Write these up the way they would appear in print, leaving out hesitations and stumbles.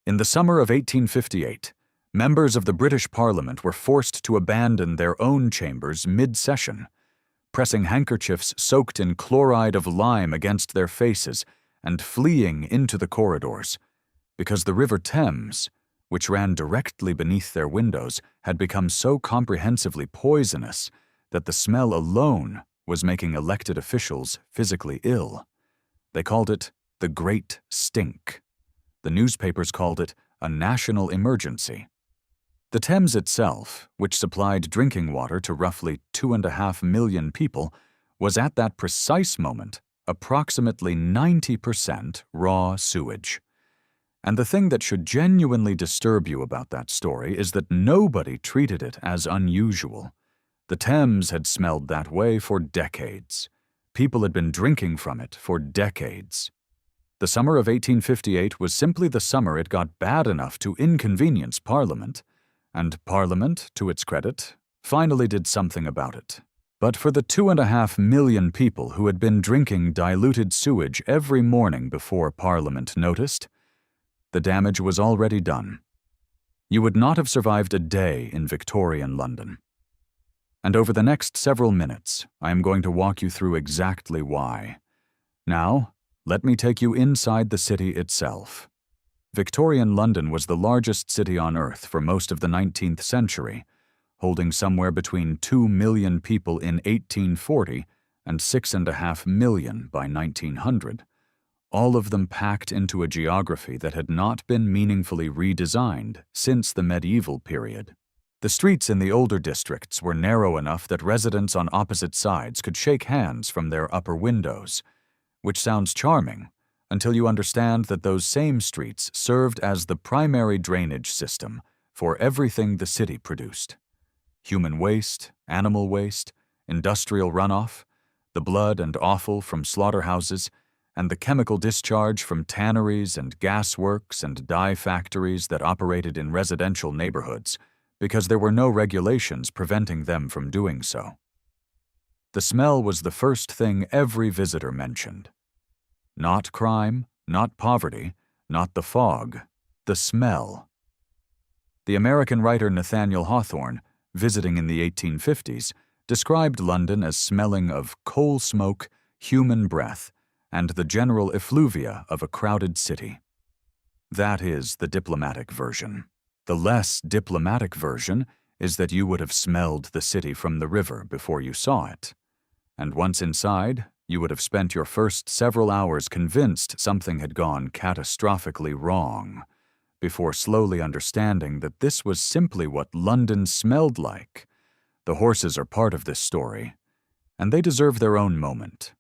In the summer of 1858, members of the British Parliament were forced to abandon their own chambers mid-session, pressing handkerchiefs soaked in chloride of lime against their faces and fleeing into the corridors, because the River Thames, which ran directly beneath their windows, had become so comprehensively poisonous that the smell alone was making elected officials physically ill. They called it the Great Stink. The newspapers called it a national emergency. The Thames itself, which supplied drinking water to roughly 2.5 million people, was at that precise moment approximately 90% raw sewage. And the thing that should genuinely disturb you about that story is that nobody treated it as unusual. The Thames had smelled that way for decades. People had been drinking from it for decades. The summer of 1858 was simply the summer it got bad enough to inconvenience Parliament, and Parliament, to its credit, finally did something about it. But for the 2.5 million people who had been drinking diluted sewage every morning before Parliament noticed, the damage was already done. You would not have survived a day in Victorian London. And over the next several minutes, I am going to walk you through exactly why. Now, let me take you inside the city itself. Victorian London was the largest city on Earth for most of the 19th century, holding somewhere between 2 million people in 1840 and 6.5 million by 1900, all of them packed into a geography that had not been meaningfully redesigned since the medieval period. The streets in the older districts were narrow enough that residents on opposite sides could shake hands from their upper windows, which sounds charming until you understand that those same streets served as the primary drainage system for everything the city produced. Human waste, animal waste, industrial runoff, the blood and offal from slaughterhouses, and the chemical discharge from tanneries and gasworks and dye factories that operated in residential neighborhoods because there were no regulations preventing them from doing so. The smell was the first thing every visitor mentioned. Not crime, not poverty, not the fog, the smell. The American writer Nathaniel Hawthorne, visiting in the 1850s, described London as smelling of coal smoke, human breath, and the general effluvia of a crowded city. That is the diplomatic version. The less diplomatic version is that you would have smelled the city from the river before you saw it. And once inside, you would have spent your first several hours convinced something had gone catastrophically wrong, before slowly understanding that this was simply what London smelled like. The horses are part of this story, and they deserve their own moment.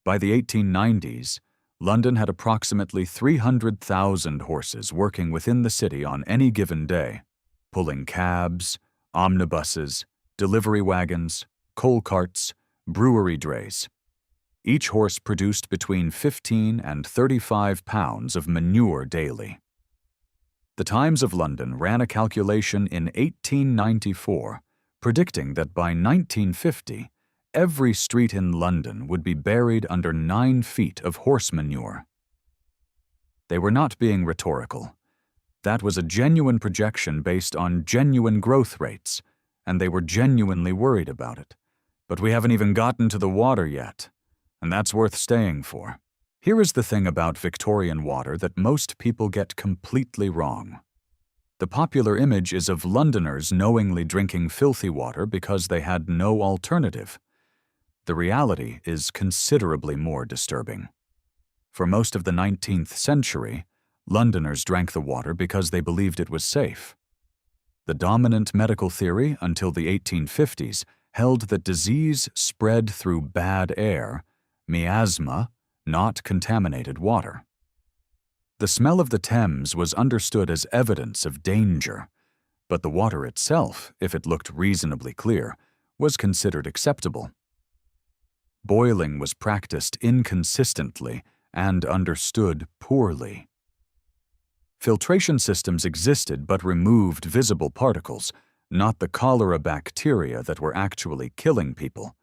By the 1890s, London had approximately 300,000 horses working within the city on any given day, pulling cabs, omnibuses, delivery wagons, coal carts, brewery drays. Each horse produced between 15 and 35 pounds of manure daily. The Times of London ran a calculation in 1894 predicting that by 1950, every street in London would be buried under 9 feet of horse manure. They were not being rhetorical. That was a genuine projection based on genuine growth rates, and they were genuinely worried about it. But we haven't even gotten to the water yet, and that's worth staying for. Here is the thing about Victorian water that most people get completely wrong. The popular image is of Londoners knowingly drinking filthy water because they had no alternative. The reality is considerably more disturbing. For most of the 19th century, Londoners drank the water because they believed it was safe. The dominant medical theory until the 1850s held that disease spread through bad air, miasma, not contaminated water. The smell of the Thames was understood as evidence of danger, but the water itself, if it looked reasonably clear, was considered acceptable. Boiling was practiced inconsistently and understood poorly. Filtration systems existed but removed visible particles, not the cholera bacteria that were actually killing people,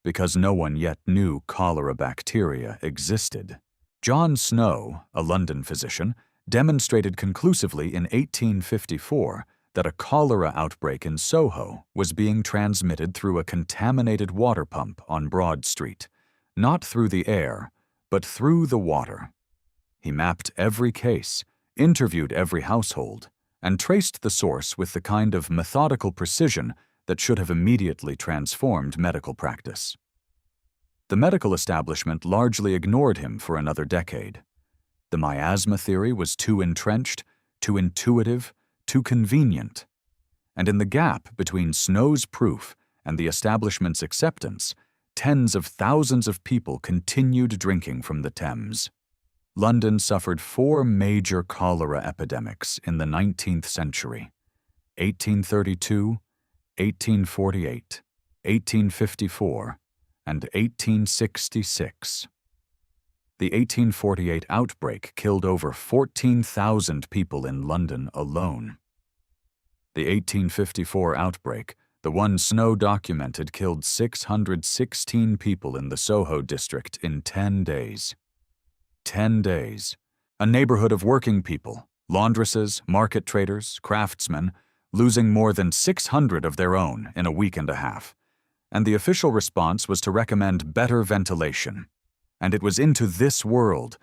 because no one yet knew cholera bacteria existed. John Snow, a London physician, demonstrated conclusively in 1854 that a cholera outbreak in Soho was being transmitted through a contaminated water pump on Broad Street, not through the air, but through the water. He mapped every case, interviewed every household, and traced the source with the kind of methodical precision that should have immediately transformed medical practice. The medical establishment largely ignored him for another decade. The miasma theory was too entrenched, too intuitive, too convenient. And in the gap between Snow's proof and the establishment's acceptance, tens of thousands of people continued drinking from the Thames. London suffered 4 major cholera epidemics in the 19th century: 1832, 1848, 1854, and 1866. The 1848 outbreak killed over 14,000 people in London alone. The 1854 outbreak, the one Snow documented, killed 616 people in the Soho district in 10 days. 10 days. A neighborhood of working people, laundresses, market traders, craftsmen, losing more than 600 of their own in a week and a half. And the official response was to recommend better ventilation. And it was into this world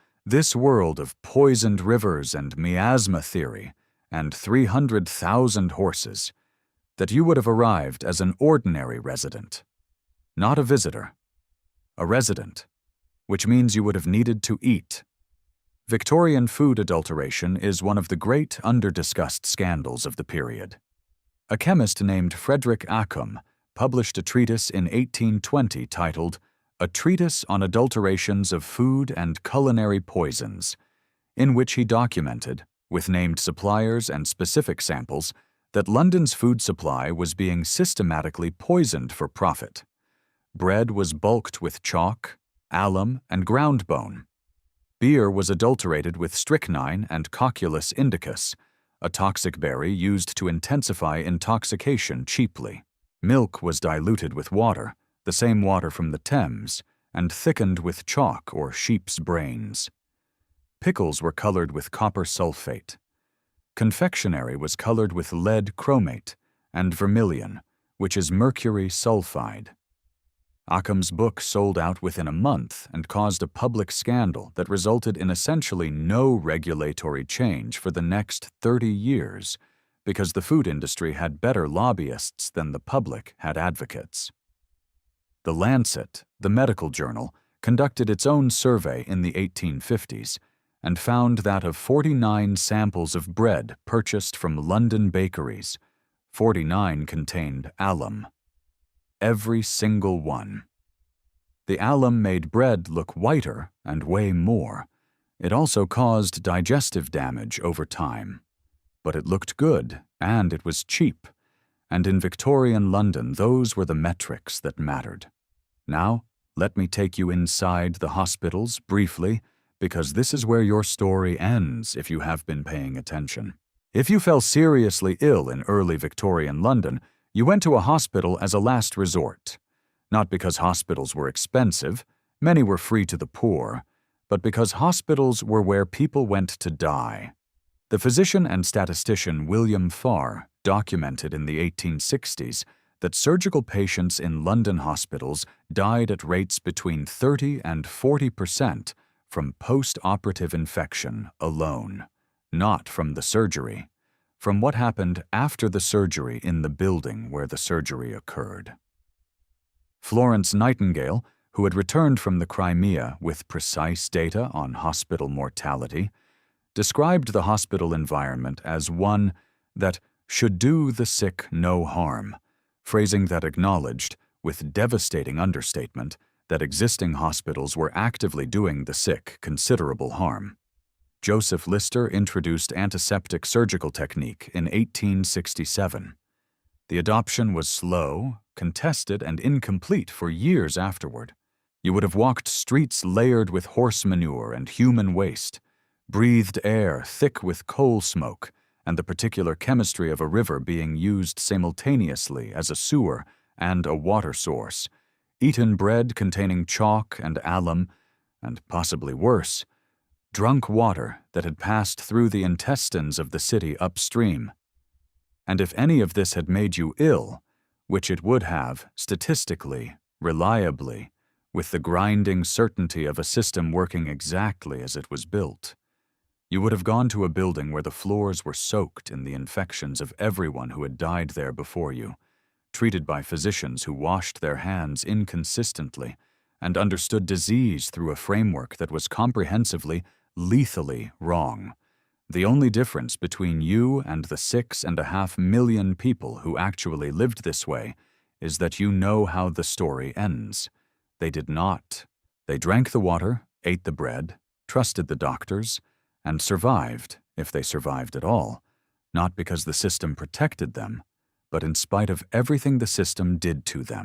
of poisoned rivers and miasma theory and 300,000 horses, that you would have arrived as an ordinary resident. Not a visitor. A resident, which means you would have needed to eat. Victorian food adulteration is one of the great under-discussed scandals of the period. A chemist named Frederick Accum published a treatise in 1820 titled A Treatise on Adulterations of Food and Culinary Poisons, in which he documented, with named suppliers and specific samples, that London's food supply was being systematically poisoned for profit. Bread was bulked with chalk, alum, and ground bone. Beer was adulterated with strychnine and Cocculus indicus, a toxic berry used to intensify intoxication cheaply. Milk was diluted with water, the same water from the Thames, and thickened with chalk or sheep's brains. Pickles were colored with copper sulfate. Confectionery was colored with lead chromate and vermilion, which is mercury sulfide. Accum's book sold out within a month and caused a public scandal that resulted in essentially no regulatory change for the next 30 years, because the food industry had better lobbyists than the public had advocates. The Lancet, the medical journal, conducted its own survey in the 1850s and found that of 49 samples of bread purchased from London bakeries, 49 contained alum. Every single one. The alum made bread look whiter and weigh more. It also caused digestive damage over time. But it looked good, and it was cheap, and in Victorian London those were the metrics that mattered. Now, let me take you inside the hospitals briefly, because this is where your story ends if you have been paying attention. If you fell seriously ill in early Victorian London, you went to a hospital as a last resort. Not because hospitals were expensive, many were free to the poor, but because hospitals were where people went to die. The physician and statistician William Farr documented in the 1860s that surgical patients in London hospitals died at rates between 30 and 40% from post-operative infection alone, not from the surgery, from what happened after the surgery in the building where the surgery occurred. Florence Nightingale, who had returned from the Crimea with precise data on hospital mortality, described the hospital environment as one that should do the sick no harm, phrasing that acknowledged, with devastating understatement, that existing hospitals were actively doing the sick considerable harm. Joseph Lister introduced antiseptic surgical technique in 1867. The adoption was slow, contested, and incomplete for years afterward. You would have walked streets layered with horse manure and human waste, breathed air thick with coal smoke, and the particular chemistry of a river being used simultaneously as a sewer and a water source, eaten bread containing chalk and alum, and possibly worse, drunk water that had passed through the intestines of the city upstream. And if any of this had made you ill, which it would have, statistically, reliably, with the grinding certainty of a system working exactly as it was built, you would have gone to a building where the floors were soaked in the infections of everyone who had died there before you, treated by physicians who washed their hands inconsistently and understood disease through a framework that was comprehensively, lethally wrong. The only difference between you and the 6.5 million people who actually lived this way is that you know how the story ends. They did not. They drank the water, ate the bread, trusted the doctors, and survived, if they survived at all, not because the system protected them, but in spite of everything the system did to them.